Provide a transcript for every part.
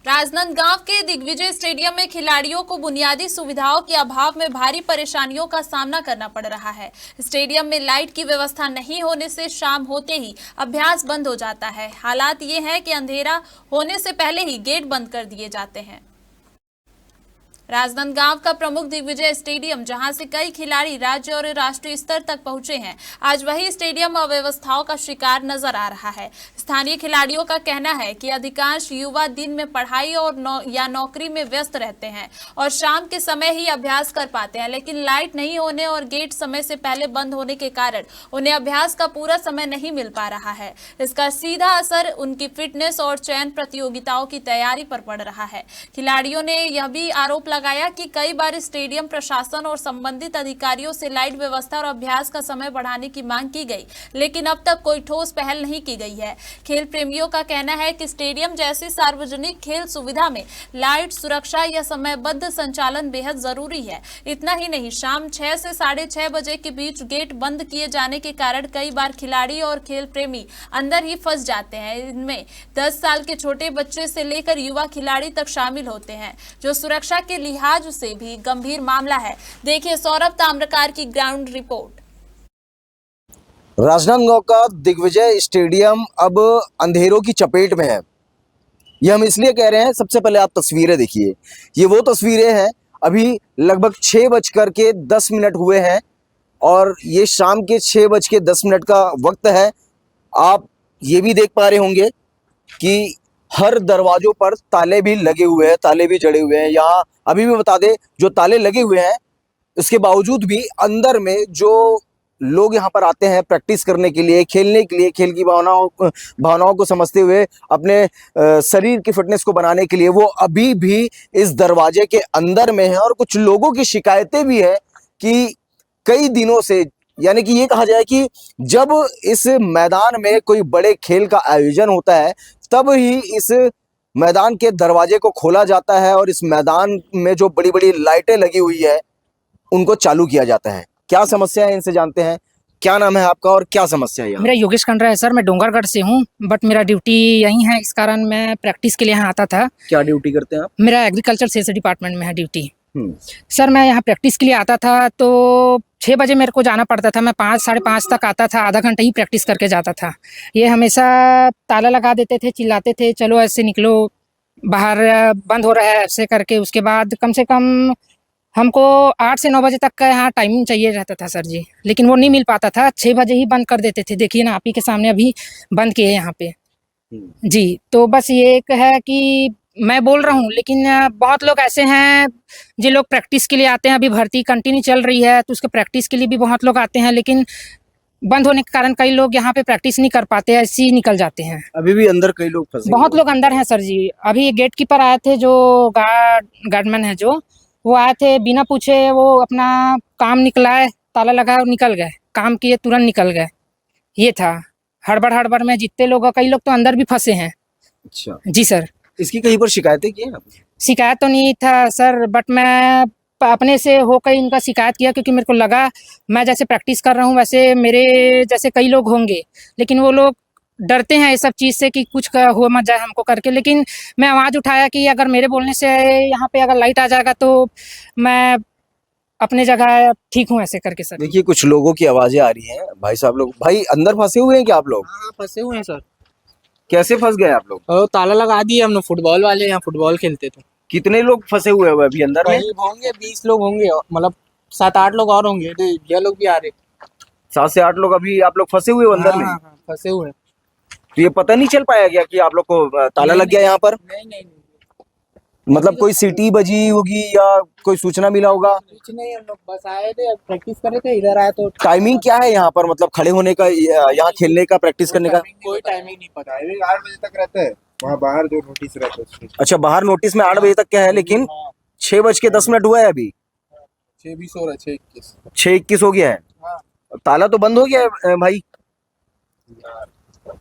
राजनांदगांव के दिग्विजय स्टेडियम में खिलाड़ियों को बुनियादी सुविधाओं के अभाव में भारी परेशानियों का सामना करना पड़ रहा है। स्टेडियम में लाइट की व्यवस्था नहीं होने से शाम होते ही अभ्यास बंद हो जाता है। हालात ये है कि अंधेरा होने से पहले ही गेट बंद कर दिए जाते हैं। राजनांदगांव का प्रमुख दिग्विजय स्टेडियम, जहां से कई खिलाड़ी राज्य और राष्ट्रीय स्तर तक पहुंचे हैं, आज वही स्टेडियम अव्यवस्थाओं का शिकार नजर आ रहा है। स्थानीय खिलाड़ियों का कहना है कि अधिकांश युवा दिन में पढ़ाई और नौकरी में व्यस्त रहते हैं और शाम के समय ही अभ्यास कर पाते हैं, लेकिन लाइट नहीं होने और गेट समय से पहले बंद होने के कारण उन्हें अभ्यास का पूरा समय नहीं मिल पा रहा है। इसका सीधा असर उनकी फिटनेस और चयन प्रतियोगिताओं की तैयारी पर पड़ रहा है। खिलाड़ियों ने यह भी आरोप लगाया कि कई बार स्टेडियम प्रशासन और संबंधित अधिकारियों से लाइट व्यवस्था और अभ्यास का समय बढ़ाने की मांग की गई, लेकिन अब तक कोई ठोस पहल नहीं की गई है। खेल प्रेमियों का कहना है कि स्टेडियम जैसी सार्वजनिक खेल सुविधा में लाइट, सुरक्षा या समयबद्ध संचालन बेहद जरूरी है। इतना ही नहीं, शाम 6 से 6:30 बजे के बीच गेट बंद किए जाने के कारण कई बार खिलाड़ी और खेल प्रेमी अंदर ही फंस जाते हैं। इनमें 10 साल के छोटे बच्चे से लेकर युवा खिलाड़ी तक शामिल होते हैं, जो सुरक्षा के लिहाज से भी गंभीर मामला है। देखिए सौरभ ताम्रकार की ग्राउंड रिपोर्ट। राजनांदगांव का दिग्विजय स्टेडियम अब अंधेरों की चपेट में है। ये हम इसलिए कह रहे हैं, सबसे पहले आप तस्वीरें देखिए। ये वो तस्वीरें हैं, अभी लगभग 6:10 हुए हैं और ये शाम के 6:10 का वक्त है। आप ये भी देख पा रहे होंगे कि हर दरवाजों पर ताले भी लगे हुए हैं, ताले भी जड़े हुए हैं। यहाँ अभी भी बता दें, जो ताले लगे हुए हैं उसके बावजूद भी अंदर में जो लोग यहाँ पर आते हैं प्रैक्टिस करने के लिए, खेलने के लिए, खेल की भावनाओं को समझते हुए अपने शरीर की फिटनेस को बनाने के लिए, वो अभी भी इस दरवाजे के अंदर में है। और कुछ लोगों की शिकायतें भी है कि कई दिनों से, यानी कि ये कहा जाए कि जब इस मैदान में कोई बड़े खेल का आयोजन होता है तब ही इस मैदान के दरवाजे को खोला जाता है और इस मैदान में जो बड़ी बड़ी लाइटें लगी हुई है उनको चालू किया जाता है। क्या समस्या है, इनसे जानते हैं। क्या नाम है आपका और क्या समस्या है? मेरा योगेश कंडरा है सर, मैं डोंगरगढ़ से हूँ, बट मेरा ड्यूटी यहीं है, इस कारण मैं प्रैक्टिस के लिए यहाँ आता था। क्या ड्यूटी करते हैं आप? मेरा एग्रीकल्चर सेल्स डिपार्टमेंट में है ड्यूटी। सर मैं यहाँ प्रैक्टिस के लिए आता था तो 6 बजे मेरे को जाना पड़ता था। मैं 5 साढ़े 5 तक आता था, आधा घंटा ही प्रैक्टिस करके जाता था। ये हमेशा ताला लगा देते थे, चिल्लाते थे चलो ऐसे निकलो, बाहर बंद हो रहा है ऐसे करके। उसके बाद कम से कम हमको 8 से 9 बजे तक का यहाँ टाइमिंग चाहिए रहता था सर जी, लेकिन वो नहीं मिल पाता था। 6 बजे ही बंद कर देते थे। देखिए ना, आप ही के सामने अभी बंद किए यहाँ पे जी। तो बस ये एक है कि मैं बोल रहा हूँ, लेकिन बहुत लोग ऐसे हैं जो लोग प्रैक्टिस के लिए आते हैं। अभी भर्ती कंटिन्यू चल रही है तो उसके प्रैक्टिस के लिए भी बहुत लोग आते हैं, लेकिन बंद होने के कारण कई लोग यहाँ पे प्रैक्टिस नहीं कर पाते, ऐसे ही निकल जाते हैं। अभी भी अंदर कई लोग फंसे, बहुत लोग अंदर हैं सर जी। अभी गेट कीपर आए थे, जो गार्डमैन है जो, वो आए थे, बिना पूछे वो अपना काम निकलाए, ताला लगाया और निकल गए, काम किए तुरंत निकल गए। ये था हड़बड़ में जितने लोग, कई लोग तो अंदर भी फंसे हैं। अच्छा जी सर। इसकी कहीं पर शिकायतें की हैं आपने? शिकायत तो नहीं था सर, बट मैं अपने से होकर इनका शिकायत किया, क्योंकि मेरे को लगा मैं जैसे प्रैक्टिस कर रहा हूँ वैसे मेरे जैसे कई लोग होंगे, लेकिन वो लोग डरते हैं इस सब चीज़ से कि कुछ हो मत जाए हमको करके। लेकिन मैं आवाज़ उठाया कि अगर मेरे बोलने से यहाँ पे अगर लाइट आ जाएगा तो मैं अपने जगह ठीक हूँ, ऐसे करके सर। देखिए कुछ लोगों की आवाजें आ रही हैं। भाई साहब लोग, भाई अंदर फंसे हुए हैं क्या आप लोग? हाँ फंसे हुए हैं सर। कैसे फंस गए आप लोग? और ताला लगा दिए हमने, फुटबॉल वाले यहाँ फुटबॉल खेलते थे। कितने लोग फंसे हुए हैं अभी अंदर में? करीब होंगे 20 लोग होंगे, मतलब 7-8 लोग और होंगे। ये लोग भी आ रहे। 7 से 8 लोग अभी आप लोग फंसे हुए हो अंदर में? हाँ, फंसे हुए हैं। तो ये पता नहीं चल पाया गया कि आप लोग को ताला लग गया यहाँ पर? नहीं। मतलब कोई सीटी बजी होगी या कोई सूचना मिला होगा? कुछ नहीं, हम लोग बस आए थे, प्रैक्टिस कर रहे थे, इधर आए तो। टाइमिंग क्या है यहाँ पर, मतलब खड़े होने का, यहाँ खेलने का, प्रैक्टिस करने का? कोई टाइमिंग नहीं पता। टाइमिंग 8 बजे तक रहता है, वहाँ बाहर जो नोटिस रहता है उसमें। अच्छा, बाहर नोटिस में 8 बजे तक क्या है, लेकिन 6:10 हुआ है अभी। 6:20 हो रहा है, 6:21। 6:21 हो गया है। हाँ। ताला तो बंद हो गया है भाई,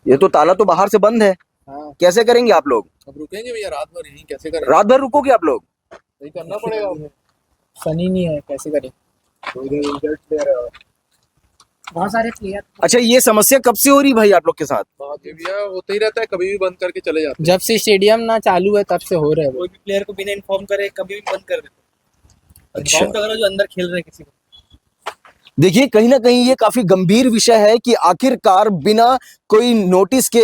ये तो ताला तो बाहर से बंद है। हाँ। कैसे करेंगे आप लोग? अब रुकेंगे भैया, रात भर यहीं कैसे करें? रात भर रुकोगे आप लोग? यही करना पड़ेगा, सनी नहीं है, कैसे करें? तो इधर रिजल्ट दे रहा है। बहुत सारे प्लेयर अच्छा, ये समस्या कब से हो रही भाई आप लोग के साथ? ये भैया होता ही रहता है, कभी भी बंद करके चले जाते जब से स्टेडियम ना चालू है तब से हो रहा है वो। कोई भी प्लेयर को बिना इन्फॉर्म करे कभी भी बंद कर देते। अच्छा। इन्फॉर्म तो करो जो अंदर खेल रहे हैं किसी को। देखिए, कहीं ना कहीं ये काफी गंभीर विषय है कि आखिरकार बिना कोई नोटिस के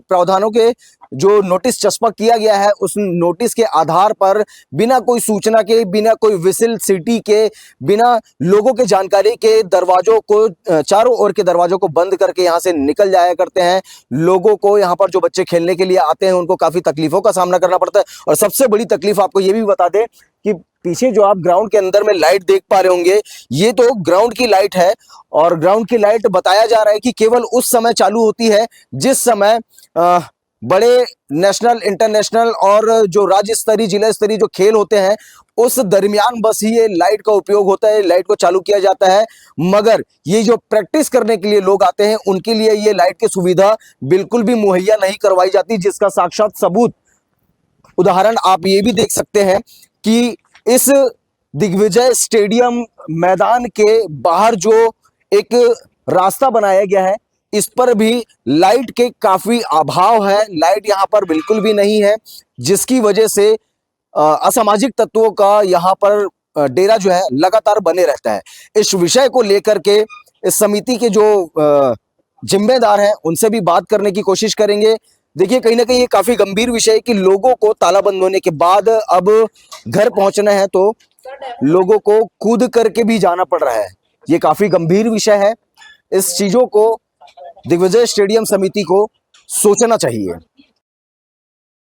प्रावधानों के जो नोटिस चस्पा किया गया है, उस नोटिस के आधार पर बिना कोई सूचना के, बिना कोई विसिल सिटी के, बिना लोगों के जानकारी के दरवाजों को, चारों ओर के दरवाजों को बंद करके यहाँ से निकल जाया करते हैं। लोगों को यहाँ पर जो बच्चे खेलने के लिए आते हैं उनको काफी तकलीफों का सामना करना पड़ता है। और सबसे बड़ी तकलीफ आपको ये भी बता दें कि पीछे जो आप ग्राउंड के अंदर में लाइट देख पा रहे होंगे, ये तो ग्राउंड की लाइट है। और ग्राउंड की लाइट बताया जा रहा है कि केवल उस समय चालू होती है जिस समय बड़े नेशनल, इंटरनेशनल और जो राज्य स्तरीय, जिला स्तरीय जो खेल होते हैं, उस दरमियान बस ही ये लाइट का उपयोग होता है, लाइट को चालू किया जाता है। मगर ये जो प्रैक्टिस करने के लिए लोग आते हैं, उनके लिए ये लाइट की सुविधा बिल्कुल भी मुहैया नहीं करवाई जाती, जिसका साक्षात सबूत, उदाहरण आप ये भी देख सकते हैं कि इस दिग्विजय स्टेडियम मैदान के बाहर जो एक रास्ता बनाया गया है, इस पर भी लाइट के काफी अभाव है। लाइट यहाँ पर बिल्कुल भी नहीं है, जिसकी वजह से असामाजिक तत्वों का यहाँ पर डेरा जो है लगातार बने रहता है। इस विषय को लेकर के इस समिति के जो जिम्मेदार हैं उनसे भी बात करने की कोशिश करेंगे। देखिए, कहीं ना कहीं ये काफी गंभीर विषय है कि लोगों को तालाबंद होने के बाद अब घर पहुंचना है तो लोगों को कूद करके भी जाना पड़ रहा है। ये काफी गंभीर विषय है। इस चीजों को दिग्विजय स्टेडियम समिति को सोचना चाहिए।